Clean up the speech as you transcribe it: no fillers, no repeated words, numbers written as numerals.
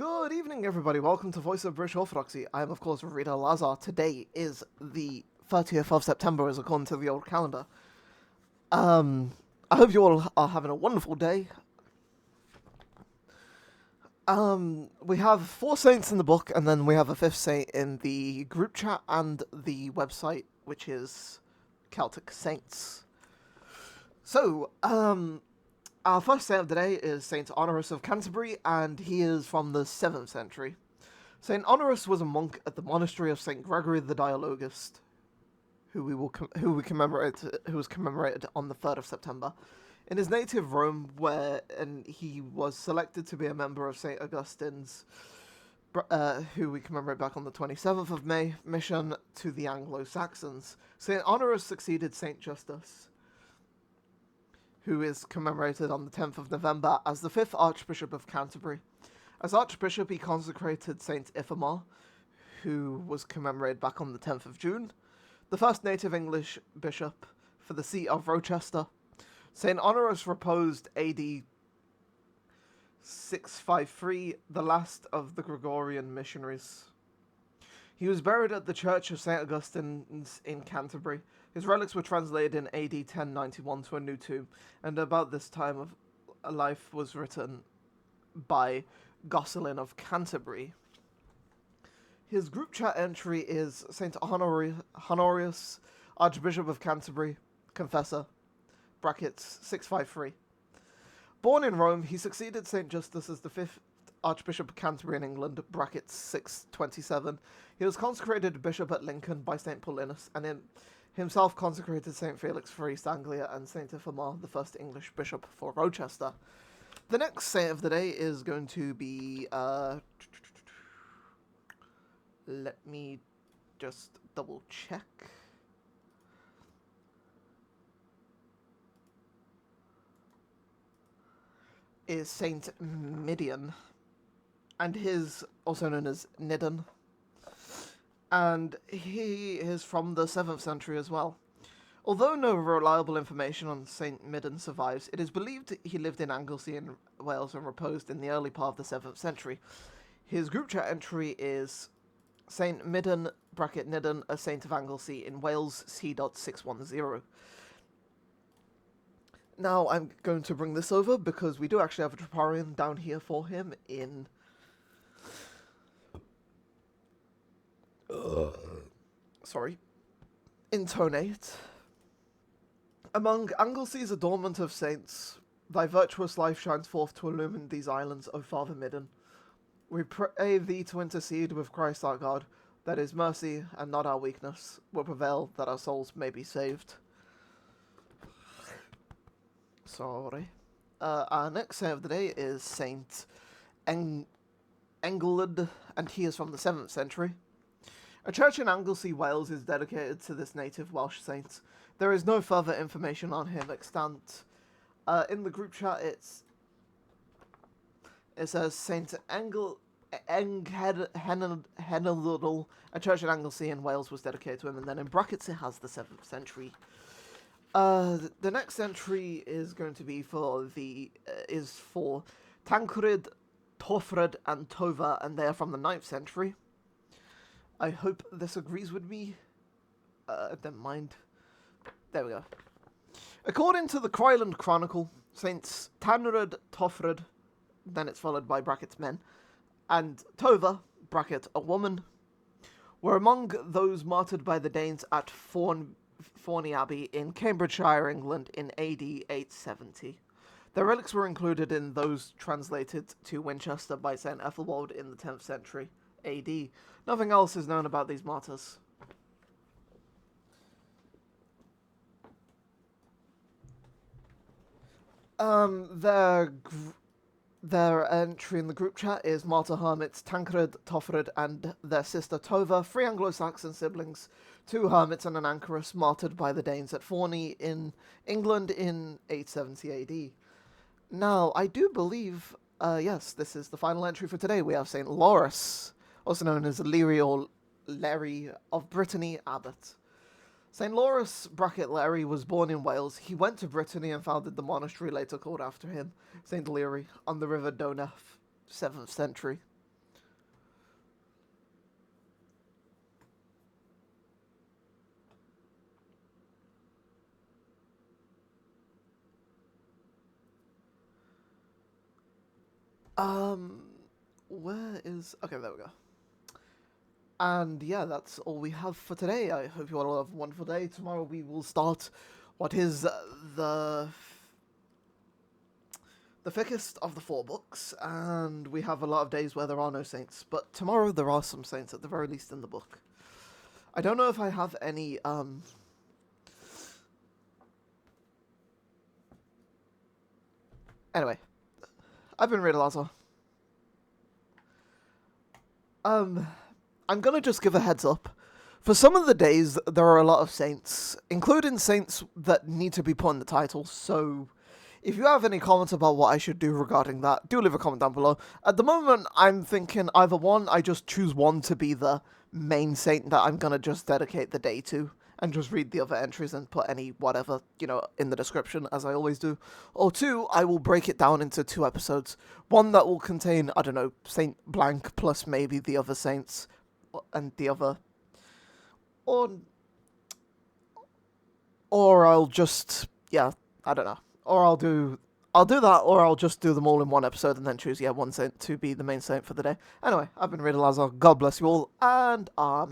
Good evening, everybody. Welcome to Voice of British Orthodoxy. I am, of course, Rita Lazar. Today is the 30th of September, as according to the old calendar. I hope you all are having a wonderful day. We have 4 saints in the book, and then we have a 5th saint in the group chat and the website, which is Celtic Saints. So, our first saint of the day is Saint Honorus of Canterbury, and he is from the 7th century. Saint Honorus was a monk at the monastery of Saint Gregory the Dialogist, who was commemorated on the 3rd of September. In his native Rome, and he was selected to be a member of Saint Augustine's, who we commemorate back on the 27th of May, mission to the Anglo-Saxons. Saint Honorus succeeded Saint Justus, who is commemorated on the 10th of November as the 5th Archbishop of Canterbury. As Archbishop, he consecrated Saint Ithamar, who was commemorated back on the 10th of June, the first native English bishop for the see of Rochester. Saint Honorus reposed AD 653, the last of the Gregorian missionaries. He was buried at the Church of St. Augustine's in Canterbury. His relics were translated in AD 1091 to a new tomb, and about this time of life was written by Julian of Canterbury. His group chat entry is Saint Honorius, Archbishop of Canterbury, Confessor, brackets 653. Born in Rome, he succeeded Saint Justus as the 5th Archbishop of Canterbury in England, brackets 627. He was consecrated bishop at Lincoln by Saint Paulinus, and himself consecrated Saint Felix for East Anglia and Saint Ithamar, the first English bishop for Rochester. The next saint of the day is going to be, let me just double check. Is Saint Midan, and his also known as Nidan, and he is from the 7th century as well. Although no reliable information on Saint Midan survives, it is believed he lived in Angelsey in Wales and reposed in the early part of the 7th century. His group chat entry is Saint Midan, bracket Nidan, a saint of Angelsey in Wales, c.610. Now I'm going to bring this over because we do actually have a Troparion down here for him in intonate. Among Anglesey's adornment of saints, thy virtuous life shines forth to illumine these islands, O Father Midan. We pray thee to intercede with Christ our God, that his mercy, and not our weakness, will prevail that our souls may be saved. Our next saint of the day is Saint England, and he is from the 7th century. A church in Anglesey, Wales is dedicated to this native Welsh saint. There is no further information on him extant. In the group chat, it says Saint Heneludl, a church in Anglesey in Wales, was dedicated to him, and then in brackets it has the 7th century. The next entry is going to be for Tancred, Torfred, and Tova, and they are from the 9th century. I hope this agrees with me. Don't mind. There we go. According to the Croyland Chronicle, Saints Tanred, Torfred, then it's followed by brackets men, and Tova, bracket a woman, were among those martyred by the Danes at Forney Abbey in Cambridgeshire, England in AD 870. Their relics were included in those translated to Winchester by St. Ethelwald in the 10th century AD. Nothing else is known about these martyrs. Their entry in the group chat is martyr hermits Tancred, Torfred, and their sister Tova, 3 Anglo-Saxon siblings, 2 hermits and an anchoress martyred by the Danes at Forney in England in 870 AD. Now, I do believe, yes, this is the final entry for today. We have St. Laurus, also known as Leary or Larry of Brittany, abbot. St. Laurus, bracket Larry, was born in Wales. He went to Brittany and founded the monastery later called after him, St. Leary, on the river Donef, 7th century. Um, where is... Okay, there we go. And yeah, that's all we have for today. I hope you all have a wonderful day. Tomorrow we will start what is the thickest of the 4 books, and we have a lot of days where there are no saints. But tomorrow there are some saints, at the very least in the book. I don't know if I have any, Anyway, I've been Rita Lazo. I'm gonna just give a heads up. For some of the days, there are a lot of saints, including saints that need to be put in the title, so if you have any comments about what I should do regarding that, do leave a comment down below. At the moment, I'm thinking either one, I just choose one to be the main saint that I'm gonna just dedicate the day to, and just read the other entries and put any whatever, in the description, as I always do. Or 2, I will break it down into 2 episodes. One that will contain, I don't know, Saint Blank plus maybe the other saints, and the other... Or I'll just... Yeah, I don't know. Or I'll do that, or I'll just do them all in one episode and then choose, one saint to be the main saint for the day. Anyway, I've been Rita Lazo. God bless you all, and amen.